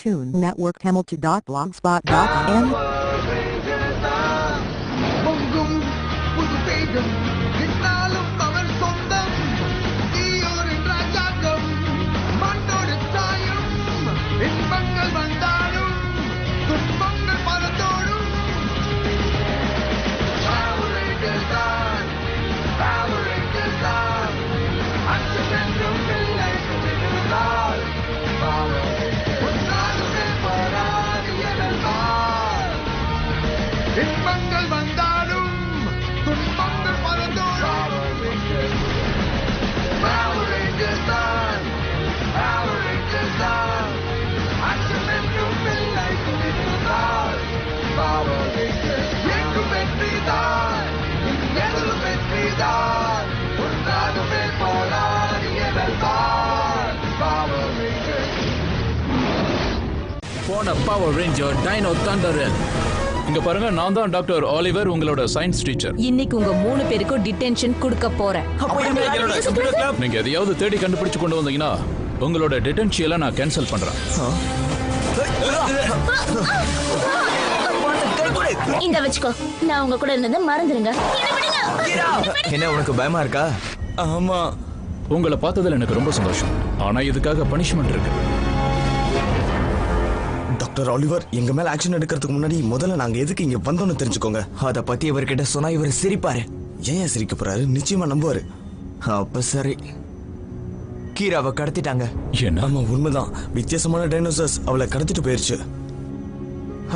Cartoon Network Hamilton.blogspot.in பொங்கும் புது தேகம் என்னாலும் அவன் சொந்தம் தீயோரின் ராஜாங்கம் மண்ணோடு சாயும் இன்பங்கள் வந்தாலும் துன்பங்கள் பலத்தோடும் அச்சமென்றும் இல்லை இருந்தால் உன்னாலுமே போராது எனந்தால் இன்பங்கள் வந்தாலும் துன்பங்கள் பலத்தோடும் அச்சமென்றும் இல்லை இருந்தால் எங்கும் வெற்றிதான் எதிலும் வெற்றிதான் உன்னாலுமே போராடி எதற்கால் போன பவர் ரேஞ்சர் டைனோ தண்டரன். இங்க பாருங்க, நான் தான் டாக்டர் ஆலிவர், உங்களோட சயின்ஸ் டீச்சர். இன்னைக்கு உங்க 3 பேருக்கும் டிடென்ஷன் கொடுக்க போறேன். நீங்க எதையாவது தேடி கண்டுபிடிச்சு கொண்டு வந்தீங்கன்னா உங்களோட டிடென்ஷியலை நான் கேன்சல் பண்றேன். இந்த வச்சுக்கோ, நான் உங்க கூட இருந்ததை மறந்துருங்க. என்ன உனக்கு பயமா இருக்கா? ஆமா, உங்களை பார்த்ததுல எனக்கு ரொம்ப சந்தோஷம். ஆனா இதுக்காக பனிஷ்மெண்ட் இருக்கு. டாக்டர் ஆலிவர், எங்க மேல ஆக்ஷன் எடுக்கிறதுக்கு முன்னாடி முதல்ல நாங்க எதுக்கு இங்க வந்தோம்னு தெரிஞ்சுக்கோங்க. அத பத்தி இவர்கிட்ட சொன்னா இவர் சிரிப்பாரு. ஏன் சிரிக்க போறாரு? நிச்சயமா நம்புவாரு. அப்ப சரி, கீராவை கடத்திட்டாங்க. என்ன? ஆமா, உண்மைதான். வித்தியாசமான டைனோசர்ஸ் அவளை கடத்திட்டு போயிருச்சு.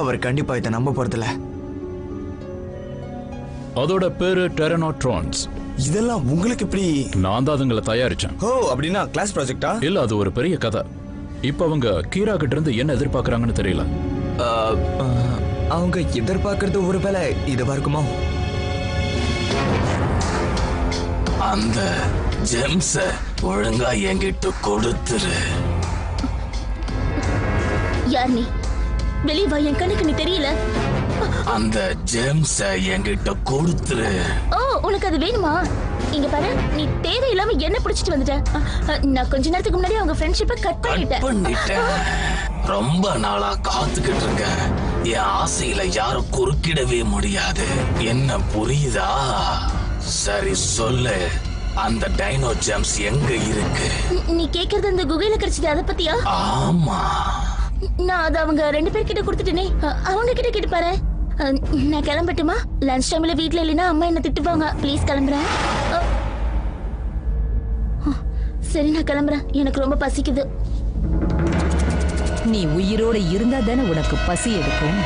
அவர் கண்டிப்பா இதை நம்ப போறதில்ல. அதோட பேரு டெரனோட்ரான்ஸ். இதெல்லாம் உங்களுக்கு எப்படி? நான் தான் அதுங்களை தயாரிச்சேன். ஓ, அப்படின்னா கிளாஸ் ப்ராஜெக்டா? இல்ல, அது ஒரு பெரிய கதை. இப்ப அவங்க கீரா கிட்ட இருந்து என்ன எதிர்பார்க்கறாங்கன்னு தெரியல. அவங்க எதிர்பார்க்கறது ஒருவேளை இதுவா இருக்குமோ? அந்த ஜெம்ஸ ஒழுங்கா என்கிட்ட கொடுத்துரு. யார் நீ? வெளியே வா, என் கண்ணுக்கு நீ தெரியல. அந்த ஜெம்ஸ என்கிட்ட கொடுத்துரு. ஓ, உனக்கு அது வேணுமா? இங்க பாரு, நீ தேவையில்லாம என்ன பிடிச்சிட்டு வந்துட்ட. நான் கொஞ்ச நேரத்துக்கு முன்னாடி அவங்க ஃப்ரெண்ட்ஷிப்பை கட் பண்ணிட்டேன். ரொம்ப நாளா காத்துக்கிட்டு இருக்கேன். என் ஆசையில யாரும் குறுக்கிடவே முடியாது. என்ன புரியுதா? சரி சொல்லு, அந்த டைனோ ஜெம்ஸ் எங்க இருக்கு? நீ கேக்குறது அந்த குகையில கிடைச்சது, அதை பத்தியா? ஆமா, நான் அதை அவங்க 2 பேர்கிட்ட கொடுத்துட்டேனே. அவங்க கிட்ட கேட்டு பாரு. நான் கிளம்பட்டுமா? லஞ்ச் டைம்ல வீட்ல இல்லைன்னா அம்மா என்ன திட்டுவாங்க. ப்ளீஸ் கிளம்புறேன். சரி, நான் கிளம்புறேன். எனக்கு ரொம்ப பசிக்குது. நீ உயிரோட இருந்தா தானே உனக்கு பசி எடுக்கும்.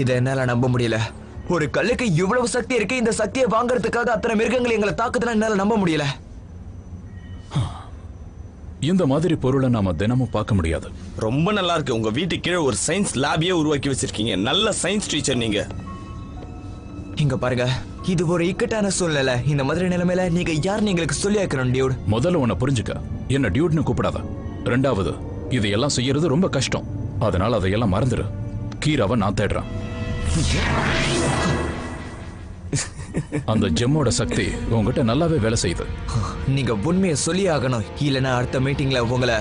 இதை என்னால நம்ப முடியல. ஒரு கல்லுக்கு இவ்வளவு சக்தி இருக்கு. இந்த சக்தியை வாங்கறதுக்காக அத்தனை மிருகங்கள் எங்களை தாக்குதுன்னா என்னால நம்ப முடியல. இந்த மாதிரி பொருளை நாம தினமும் பார்க்க முடியாது. ரொம்ப நல்லா இருக்கு. உங்க வீட்டு கீழே ஒரு சயின்ஸ் லேபையே உருவாக்கி வச்சிருக்கீங்க. நல்ல சயின்ஸ் டீச்சர் நீங்க. இங்க பாருங்க, இது ஒரு இக்கட்டான சூழ்நிலை. இந்த மாதிரி நிலைமையில நீங்க யாருன்னு எங்களுக்கு சொல்லி வைக்கணும் டியூட். முதல்ல உன்னை புரிஞ்சுக்க, என்ன டியூட்னு கூப்பிடாத. ரெண்டாவது, இதையெல்லாம் செய்யறது ரொம்ப கஷ்டம். அதனால அதையெல்லாம் மறந்துடு. கீராவை நான் தேடுறேன். அந்த ஜெம்மோட சக்தி உங்ககிட்ட நல்லாவே வேலை செய்யுது. நீங்க உண்மையை சொல்லி ஆகணும், இல்லைன்னா அடுத்த மீட்டிங்ல உங்களை.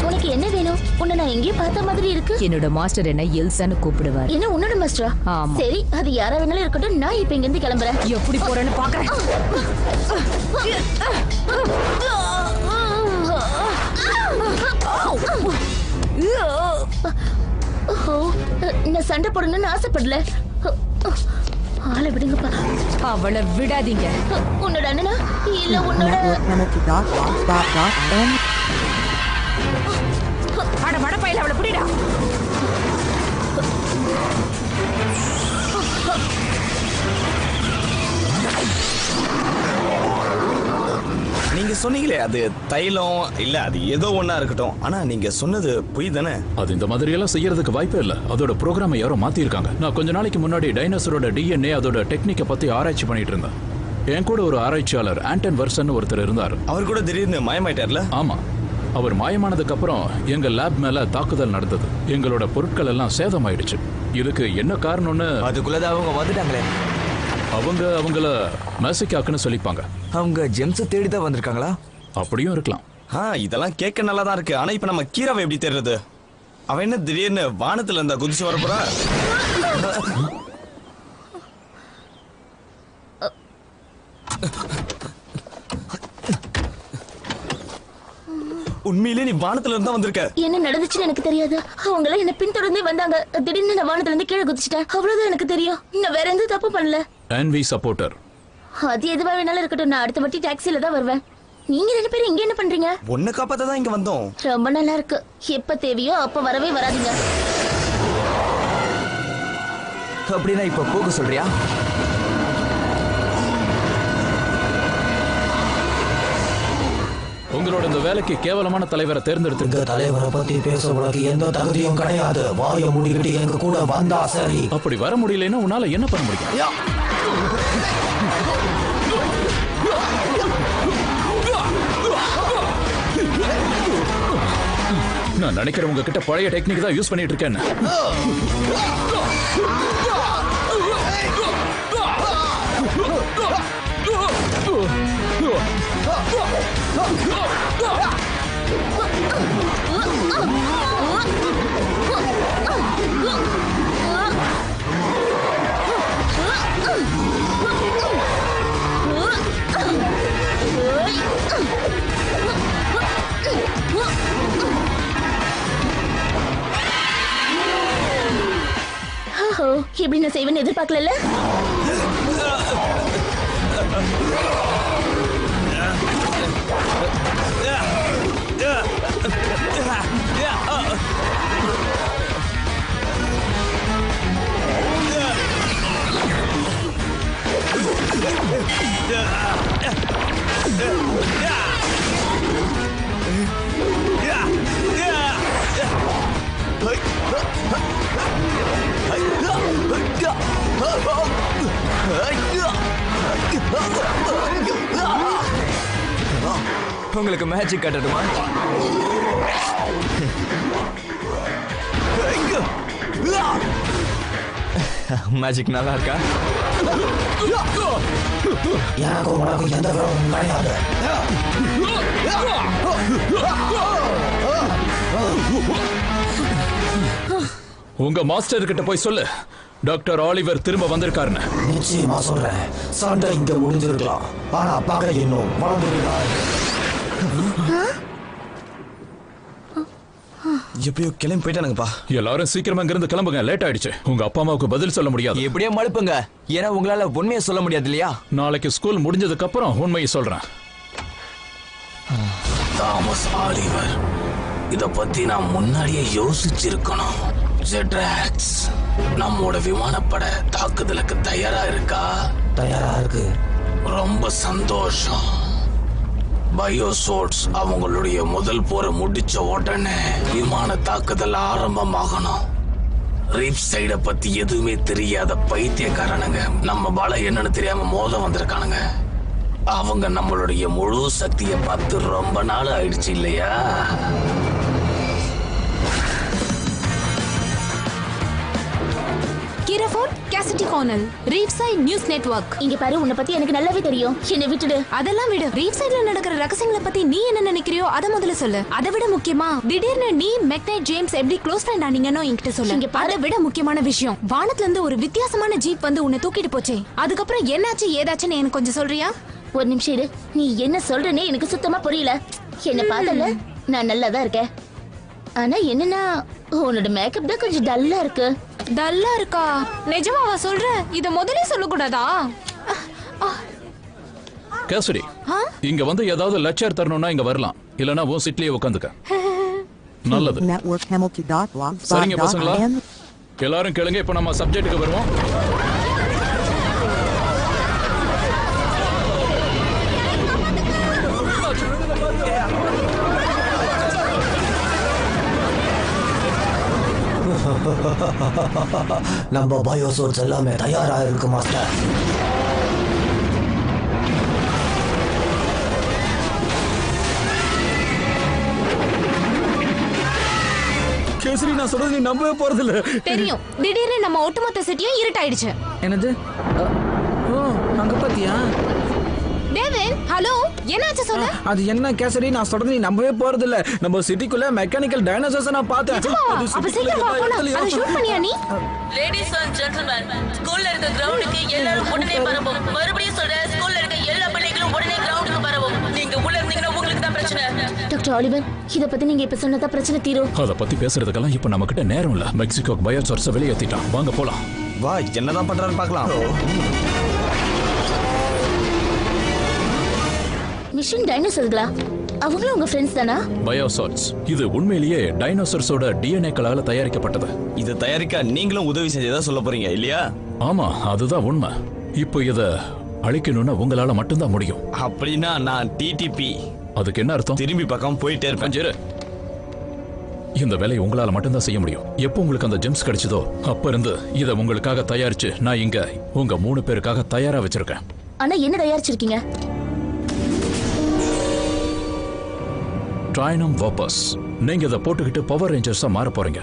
உனக்கு என்ன வேணும்? உன்னை நான் எங்கேயும் பார்த்த மாதிரி இருக்கு. என்னோட மாஸ்டர் என்ன எல்சான்னு கூப்பிடுவார். என்ன உன்னோட மாஸ்டரா? ஆமா. சரி, அது யாரா வேணாலும் இருக்கட்டும். நான் இப்ப இங்க இருந்து கிளம்புறேன். எப்படி போறேன்னு பாக்குறேன். நான் சண்டை போடணும்னு ஆசைப்படல. ஆளை விடுங்கப்பா. அவளை விடாதீங்க. உன்னோட அண்ணனா இல்ல உன்னோட? Hamilton.blogspot.in அட மடப்பையில அவளை புடிடா. நீங்க சொன்னீங்களே அது தைலம் இல்ல, அது ஏதோ ஒண்ணா இருக்கட்டும். ஆனா நீங்க சொன்னது பொய் தானே? அது இந்த மாதிரி எல்லாம் செய்யறதுக்கு வாய்ப்பே இல்ல. அதோட ப்ரோக்ராமை யாரோ மாத்திருக்காங்க. நான் கொஞ்ச நாளைக்கு முன்னாடி டைனோசரோட டிஎன்ஏ அதோட டெக்னிக்கை பத்தி ஆராய்ச்சி பண்ணிட்டு இருந்தேன். என் கூட ஒரு ஆராய்ச்சியாளர் ஆண்டன் வர்சன் ஒருத்தர் இருந்தார். அவர் கூட திடீர்னு மாயமாயிட்டார்ல? ஆமா, அவர் மாயமானதுக்கு அப்புறம் எங்க லேப் மேல தாக்குதல் நடந்தது. எங்களோட பொருட்கள் எல்லாம் சேதமாயிடுச்சு. இதுக்கு என்ன காரணம்னு அதுக்குள்ளதான் அவங்க வந்துட்டாங்களே. அவங்கள மேசிக்காக்குன்னு சொல்லிப்பாங்க. அவங்க ஜெம்ஸ் தேடி தான் வந்திருக்காங்களா? அப்படியும் இருக்கலாம். இதெல்லாம் கேட்க நல்லா தான் இருக்கு. ஆனா இப்ப நம்ம கீராவை எப்படி தெரியுது? அவன் என்ன திடீர்னு வானத்துல இருந்தா குதிச்சு வரப்போறா? உண்மையிலே நீ வானத்துல இருந்தா வந்திருக்க. என்ன நடந்துச்சுன்னு எனக்கு தெரியாது. அவங்க எல்லாம் என்ன பின்தொடர்ந்தே வந்தாங்க. திடீர்னு நான் வானத்துல இருந்து கீழே குதிச்சிட்டேன். அவ்வளவுதான் எனக்கு தெரியும். நான் வேற எந்த தப்பு பண்ணல. NV supporter. அது எதுவா வேணாலும் இருக்கட்டும். நான் அடுத்த வாட்டி டாக்ஸில தான் வருவேன். நீங்க 2 பேரும் இங்க என்ன பண்றீங்க? உன்னை காப்பாத்த தான் இங்க வந்தோம். ரொம்ப நல்லா இருக்கு. எப்ப தேவையோ அப்ப வரவே வராதீங்க. அப்படின்னா இப்ப போக சொல்றியா? உங்களோட இந்த வேலைக்கு கேவலமான தலைவரை தேர்ந்தெடுத்து தலைவரை பத்தி பேச உனக்கு எந்த தகுதியும் கிடையாது. வாய மூடிக்கிட்டு எங்க கூட வந்தா சரி. அப்படி வர முடியலன்னா உன்னால என்ன பண்ண முடியும்? நான் நினைக்கிறேன் உங்க கிட்ட பழைய டெக்னிக் தான் யூஸ் பண்ணிட்டு இருக்கேன். எப்படி நான் செய்வேன்னு எதிர்பார்க்கல. உங்களுக்கு மேஜிக் காட்டட்டுமா? மேஜிக் நல்லா இருக்கா? எனக்கு உனக்கு எந்த விரோதமும் கிடையாது. உங்க மாஸ்டர் கிட்ட போய் சொல்லு டாக்டர் ஆலிவர் திரும்ப வந்திருக்காருன்னு. நிச்சயமா சொல்றேன். சண்டை இங்க முடிஞ்சிருக்கலாம், ஆனா பகை இன்னும் வளர்ந்துருக்காரு. எப்படியோ கிளம்பி போயிட்டானுங்கப்பா. எல்லாரும் சீக்கிரமா இங்கிருந்து கிளம்புங்க. லேட் ஆயிடுச்சு. உங்க அப்பா அம்மாவுக்கு பதில் சொல்ல முடியாது. எப்படியே மழுப்புங்க. ஏன்னா உங்களால உண்மையை சொல்ல முடியாது இல்லையா? நாளைக்கு ஸ்கூல் முடிஞ்சதுக்கு அப்புறம் உண்மையை சொல்றேன். தாமஸ் ஆலிவர், இத பத்தி நான் முன்னாடியே யோசிச்சிருக்கணும். ஜெட்ராக்ஸ் நம்மோட விமானப்படை தாக்குதலுக்கு தயாரா இருக்கா? தயாரா இருக்கு. ரொம்ப சந்தோஷம். பயோசோட்ஸ் அவங்களுடைய முதல் போரை முடிச்ச உடனே விமான தாக்குதல் ஆரம்பமாகணும். ரீப் சைட பத்தி எதுவுமே தெரியாத பைத்தியக்காரனுங்க நம்ம பல என்னன்னு தெரியாம மோத வந்திருக்கானுங்க. அவங்க நம்மளுடைய முழு சக்தியை பார்த்து ரொம்ப நாள் ஆயிடுச்சு இல்லையா? கிரஃபோர்ட் கேசிட்டி கார்னல் ரீஃப்சைட் நியூஸ் நெட்வொர்க். இங்க பாரு, உன்னை பத்தி எனக்கு நல்லாவே தெரியும். என்னை விட்டுடு. அதெல்லாம் விடு. ரீஃப்சைட்ல நடக்கிற ரகசியங்களை பத்தி நீ என்ன நினைக்கிறியோ அத முதல்ல சொல்லு. அதை விட முக்கியமா திடீர்னு நீ மெக்னைட் ஜேம்ஸ் எப்படி க்ளோஸ் ஃப்ரெண்ட் ஆனீங்கன்னு என்கிட்ட சொல்லு. இங்க பாரு, அதை விட முக்கியமான விஷயம், வானத்துல இருந்து ஒரு வித்தியாசமான ஜீப் வந்து உன்னை தூக்கிட்டு போச்சே, அதுக்கப்புறம் என்னாச்சு ஏதாச்சுன்னு எனக்கு கொஞ்சம் சொல்றியா? ஒரு நிமிஷம் இரு. நீ என்ன சொல்றனே எனக்கு சுத்தமா புரியல. என்ன பார்த்தல நான் நல்லா தான் இருக்கேன். ஆனா என்னன்னா உன்னோட மேக்கப் தான் கொஞ்சம் டல்லா இருக்கு. டல்லா இருக்கா? நிஜமாவா சொல்ற? இத முதல்ல சொல்ல கூடாதா? கேசரி, இங்க வந்து ஏதாவது லெக்சர் தரணும்னா இங்க வரலாம். இல்லனா உன் சீட்லயே உட்காந்துக்க. நல்லது. Network Hamilton.blogspot.in. சரிங்க பசங்களா, எல்லாரும் கேளுங்க. இப்ப நம்ம சப்ஜெக்ட்டுக்கு வருவோம். நம்ம பயோசோர்ஸ் எல்லாமே தயாரா இருக்கு மாஸ்டர். கேசரி, நான் சொல்றது நீ நம்பவே போறதில்ல. தெரியும். திடீர்னு நம்ம ஒட்டுமொத்த சிட்டியும் இருட்டாயிடுச்சு. என்னது? ஓ, அங்க பாத்தியா? டேவிட் ஹலோ என்னாச்சு சொல்லு. அது என்ன கேசரி, நான் சொல்றது நீ நம்பவே போறது இல்ல. நம்ம சிட்டிக்குள்ள மெக்கானிக்கல் டைனோசர்ஸ் நான் பார்த்தேன். அப்ப சீக்கிரம் வா போலாம். அதை ஷூட் பண்ணியா நீ? லேடிஸ் அண்ட் ஜென்டில்மேன், ஸ்கூல்ல இருக்க கிரவுண்டுக்கு எல்லாரும் உடனே வரவும். மறுபடியும் சொல்றேன், ஸ்கூல்ல இருக்க எல்லா பிள்ளைகளும் உடனே கிரவுண்டுக்கு வரவும். நீங்க உள்ள இருந்தீங்கன்னா உங்களுக்கு தான் பிரச்சனை. டாக்டர் ஆலிவர், இத பத்தி நீங்க இப்ப சொன்னதா பிரச்சனை தீரும். அத பத்தி பேசுறதுக்கெல்லாம் இப்ப நம்ம கிட்ட நேரம் இல்ல. மெக்சிகோ பயோசார்ஸ் வெளியேத்திட்டான். வாங்க போலாம். வா, என்னதான் பண்றாரு பார்க்கலாம். மிஷன் டைனோசர்ஸ்களா? அவங்களும் உங்க ஃப்ரெண்ட்ஸ் தானா? பயோசார்ஸ் இது உண்மையிலேயே டைனோசர்ஸோட டிஎன்ஏக்களால தயாரிக்கப்பட்டது. இதை தயாரிக்க நீங்களும் உதவி செஞ்சதா சொல்ல போறீங்க இல்லையா? ஆமா, அதுதான் உண்மை. இப்போ இத அழிக்கணும்னா உங்களால மட்டும்தான் முடியும். அப்படின்னா நான் டிடிபி. அதுக்கு என்ன அர்த்தம்? திரும்பி பக்கம் போயிட்டே இருப்பேன். இந்த வேலையை உங்களால மட்டும்தான் செய்ய முடியும். எப்போ உங்களுக்கு அந்த ஜெம்ஸ் கிடைச்சதோ அப்ப இருந்து இத உங்களுக்காக தயாரிச்சு நான் இங்க உங்க 3 பேருக்காக தயாரா வச்சிருக்கேன். ஆனா என்ன தயாரிச்சிருக்கீங்க? ட்ரைனம் வாபஸ். நீங்க இத போட்டுக்கிட்டு பவர் ரேஞ்சர்ஸா மாற போறீங்க.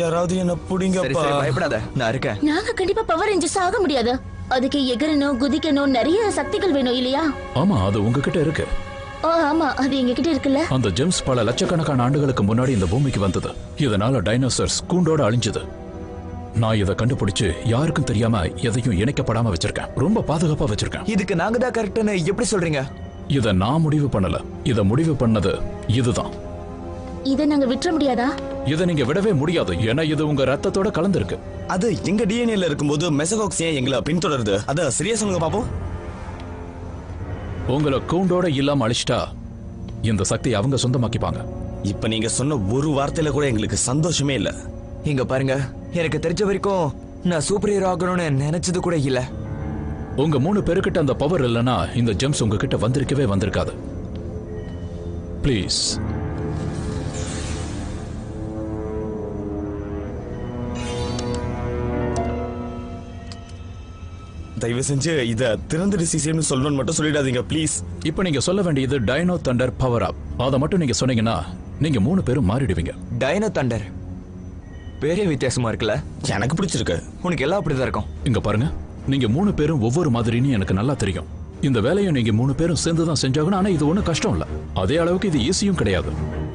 யாராவது என்ன புடிங்கப்பா. பயப்படாத, நான் இருக்கேன். நாங்க கண்டிப்பா பவர் ரேஞ்சர்ஸ் ஆக முடியாது. அதுக்கு எகரணும், குதிக்கணும், நிறைய சக்திகள் வேணும் இல்லையா? ஆமா, அது உங்ககிட்ட இருக்கு. ஆமா, அது எங்ககிட்ட இருக்குல்ல. அந்த ஜெம்ஸ் பல லட்சக்கணக்கான ஆண்டுகளுக்கு முன்னாடி இந்த பூமிக்கு வந்தது. இதனால டைனோசர்ஸ் கூண்டோட அழிஞ்சது. நான் இதை கண்டுபிடிச்சு யாருக்கும் தெரியாம எதையும் இணைக்கப்படாம வச்சிருக்கேன். ரொம்ப பாதுகாப்பா வச்சிருக்கேன். இதுக்கு நாங்க தான் கரெக்ட்னு எப்படி சொல்றீங்க? இத நான் முடிவு பண்ணல. இத முடிவு பண்ணது இதுதான். இத நாங்க விட்டுற முடியாதா? இத நீங்க விடவே முடியாது. ஏன்னா இது உங்க ரத்தத்தோட கலந்துருக்கு. அது எங்க டிஎன்ஏல இருக்கும்போது மெசகாக்ஸ் ஏன் எங்களை பின்தொடருது? அத சரியா சொல்லுங்க பாப்போம். உங்களை கூண்டோட இல்லாம அழிச்சிட்டா இந்த சக்தி அவங்க சொந்தமாக்கிப்பாங்க. இப்ப நீங்க சொன்ன ஒரு வார்த்தையில கூட எங்களுக்கு சந்தோஷமே இல்ல. இங்க பாருங்க, எனக்கு தெரிஞ்ச வரைக்கும் நான் சூப்பர் ஹீரோ ஆகணும்னு நினைச்சது கூட இல்ல. உங்க 3 பேருக்கிட்ட அந்த பவர் இல்லைன்னா இந்த ஜெம்ஸ் உங்ககிட்ட வந்திருக்கவே வந்திருக்காது. ப்ளீஸ். தயவு செஞ்சு இத திறந்த டிசிஷன் சொல்லணும்னு மட்டும் சொல்லிடாதீங்க ப்ளீஸ். இப்போ நீங்க சொல்ல வேண்டியது டைனோ தண்டர் பவர் அப். அதை மட்டும் நீங்க சொன்னீங்கன்னா நீங்க 3 பேரும் மாறிடுவீங்க. டைனோ தண்டர் பேரே வித்தியாசமா இருக்குல்ல? எனக்கு பிடிச்சிருக்கு. உனக்கு எல்லாம் அப்படிதான் இருக்கும். இங்க பாருங்க, நீங்க 3 பேரும் ஒவ்வொரு மாதிரின்னு எனக்கு நல்லா தெரியும். இந்த வேலையை நீங்க 3 பேரும் சேர்ந்து தான் செஞ்சாகணும். ஆனா இது ஒன்றும் கஷ்டம் இல்ல. அதே அளவுக்கு இது ஈஸியும் கிடையாது.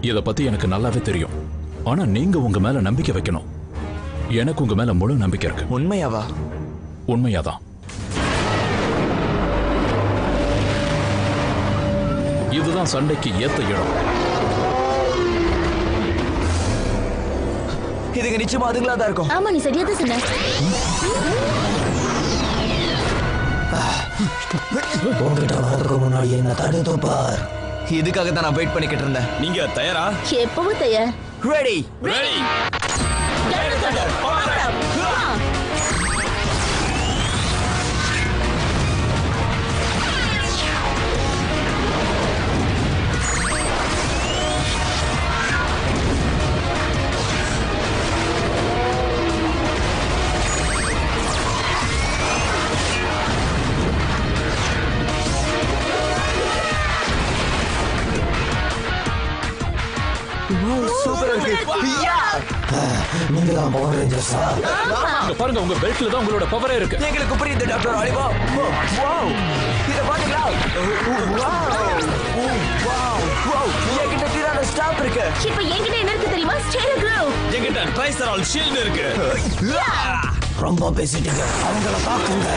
இத பத்தி எனக்கு நல்லாவே தெரியும். ஆனா நீங்க உங்க மேல நம்பிக்கை வைக்கணும். எனக்கு உங்க மேல முழு நம்பிக்கை இருக்கு. உண்மையாவா? உண்மையாதான். இதுதான் சண்டைக்கு ஏத்த இடம். இதுக்கு நிச்சயமா அதுங்களா தான் இருக்கும். ஆமா, நீ சரியா தான் சொன்ன. உங்ககிட்ட வரதுக்கு முன்னாடி என்ன தடுத்து பார். இதுக்காக தான் நான் வெயிட் பண்ணிக்கிட்டு இருந்தேன். நீங்க தயாரா? எப்பவும் தயார். ரெடி. ரெடி. சூப்பரா இருக்கு. நீங்க தான் பவர் ரேஞ்சர்ஸா? இங்க பாருங்க, உங்க பெல்ட்ல தான் உங்களோட பவரே இருக்கு. எங்களுக்கு புரியுது டாக்டர் ஆலிவா. வாவ், இத பாத்தீங்களா? வாவ், என்கிட்ட டிரானோ ஸ்டாப் இருக்கு. இப்ப என்கிட்ட என்ன இருக்கு தெரியுமா? ஸ்டேரோ க்ளோவ். என்கிட்ட ட்ரைசரால் ஷீல்ட் இருக்கு. ரொம்ப பேசிட்டீங்க, அவங்கள தாக்குங்க.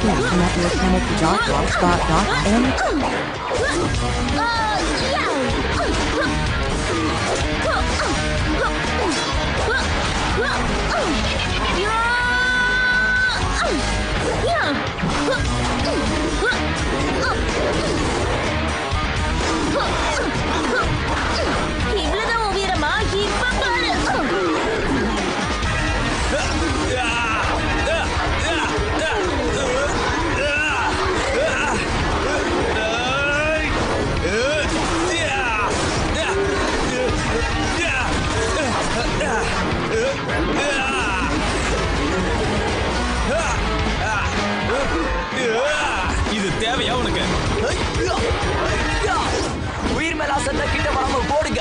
Please connect your channel to .blogspot.m. இவ்வளவுதான் உயரமா? இப்ப பாரு. இது தேவையா உனக்கு? உயிர் மேல சத்த கிட்ட வராம போடுங்க.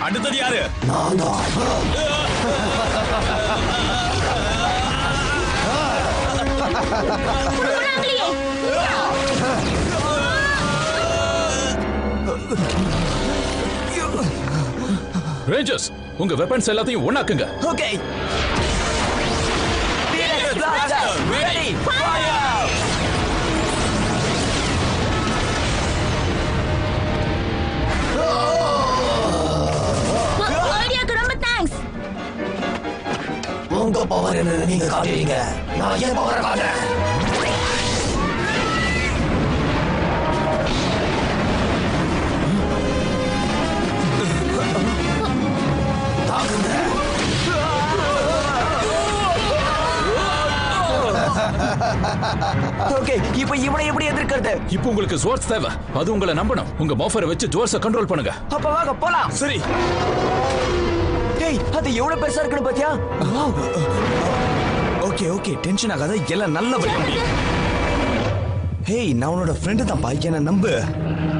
அடுத்தது யாரு? நான் தான். ரேஞ்சர்ஸ், உங்க வெப்பன்ஸ் எல்லாத்தையும் ஒண்ணாக்குங்க. ஓகே. ஐடியாக்கு ரொம்ப தேங்க்ஸ். உங்க பவர் என்ன நீங்க காட்டுறீங்க, நான் என் பவரை காட்டுறேன். ஓகே, இப்போ இவனை எப்படி எதிர்க்கிறது? இப்போ உங்களுக்கு ஜோர்ஸ் தேவை. அது உங்களை நம்பணும். உங்க மோஃபரை வச்சு ஜோர்ஸை கண்ட்ரோல் பண்ணுங்க. அப்ப வாங்க போலாம். சரி. ஏய், அது எவ்வளவு பெருசா இருக்குன்னு பாத்தியா? ஓகே ஓகே, டென்ஷன் ஆகாத, எல்லாம் நல்ல வழி முடியும். ஹேய், நான் உன்னோட ஃப்ரெண்டு தான் பா, என்ன நம்பு.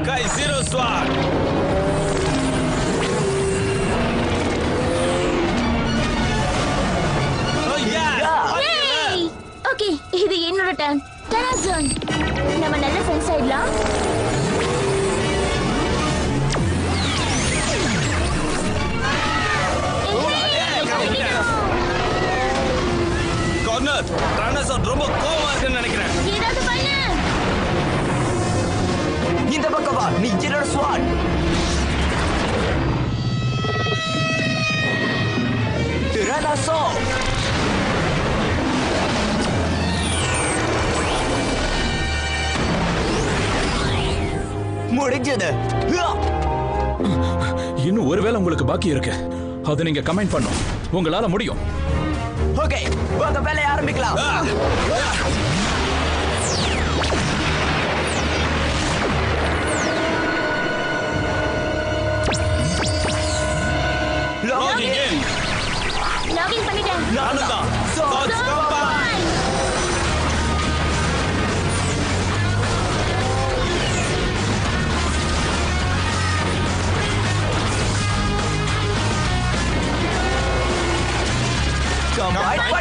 கை ஜீரோ ஸ்வாட். ஓகே, இது என்னோட டர்ன். டராசன், நம்ம நல்ல ஃப்ரெண்ட்ஸ் ஆயிடலாம். கார்னர், ட்ரானோசார் ரொம்ப கோவமா இருக்குன்னு நினைக்கிறேன். ஏதாவது பண்ணு. இந்த பக்கம் வா, நீ என்னோட ஸ்வாட். ட்ரானோசார். முடிஞ்சது. இன்னும் ஒருவேளை உங்களுக்கு பாக்கி இருக்கு. அதை நீங்க கமெண்ட் பண்ணும். உங்களால முடியும். ஓகே, வாங்க வேலையை ஆரம்பிக்கலாம். லாகிங் இன். லாகின் பண்ணிட்டேன். நானும் தான். Swords combine.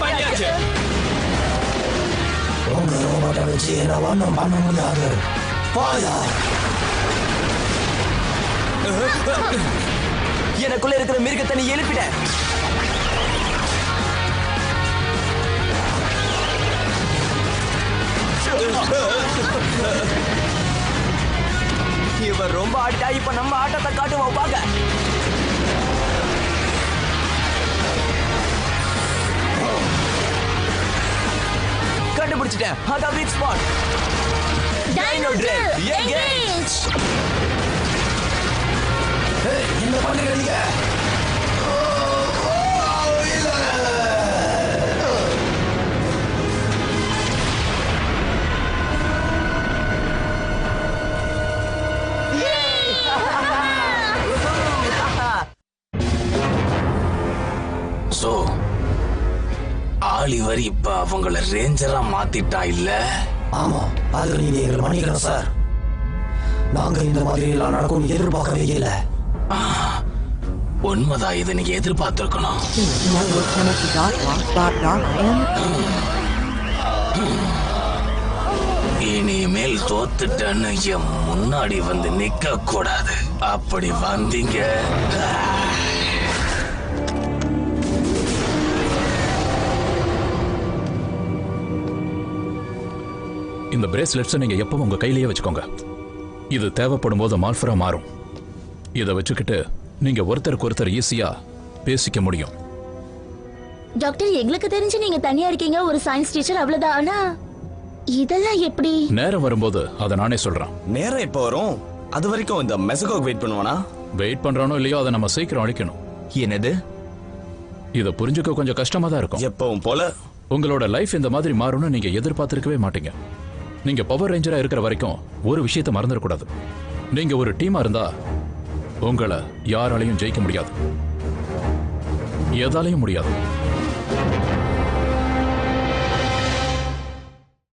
பண்ணியாச்சு. உங்க ரோபோட்டை வச்சு என்ன ஒண்ணும் பண்ண முடியாது. எனக்குள்ள இருக்கிற மிருகத்தை நீ எழுப்பிட. இவர் ரொம்ப ஆட்டா, இப்ப நம்ம ஆட்டத்தை காட்டுவோம் பாக்க. கண்டுபிடிச்சிட்டேன், அதான் week spot. Dino drill engage. என்ன பண்ணுங்க நீங்க? சோ ஆலிவர் இப்ப அவங்கள ரேஞ்சரா மாத்திட்டா இல்ல? ஆமா, அது நீங்க எங்களை மன்னிக்கணும் சார். நாங்க இந்த மாதிரி எல்லாம் நடக்கும் எதிர்பார்க்கவே இல்லை. உண்மைதான், இதை நீங்க எதிர்பார்த்திருக்கணும். Lieutenant Dark and இனிமேல் தோத்துட்டேன்னு என் முன்னாடி வந்து நிக்க கூடாது. அப்படி வந்தீங்க இந்த பிரேஸ்லெட்ஸை நீங்க எப்பவும் உங்க கையிலேயே வச்சுக்கோங்க. இது தேவைப்படும் போது மால்ஃபரா மாறும். இதை வச்சுக்கிட்டு நீங்க ஒருத்தருக்கு ஒருத்தர் ஈஸியா பேசிக்க முடியும். டாக்டர், எங்களுக்கு தெரிஞ்சு நீங்க தனியா இருக்கீங்க, ஒரு சயின்ஸ் டீச்சர், அவ்வளவுதான். ஆனா இதெல்லாம் எப்படி? நேரம் வரும்போது அதை நானே சொல்றேன். நேரம் எப்போ வரும்? அது வரைக்கும் இந்த மெசகோக்கு வெயிட் பண்ணுவானா? வெயிட் பண்றானோ இல்லையோ, அதை நம்ம சீக்கிரம் அழிக்கணும். என்னது? இதை புரிஞ்சுக்க கொஞ்சம் கஷ்டமா தான் இருக்கும். எப்பவும் போல உங்களோட லைஃப் இந்த மாதிரி மாறும்னு நீங்க எதிர்பார்த்திருக்கவே மாட்டீங்க. நீங்க பவர் ரேஞ்சரா இருக்கிற வரைக்கும் ஒரு விஷயத்தை மறந்துடக்கூடாது. நீங்க ஒரு டீமா இருந்தா உங்களை யாராலையும் ஜெயிக்க முடியாது, எதாலையும் முடியாது.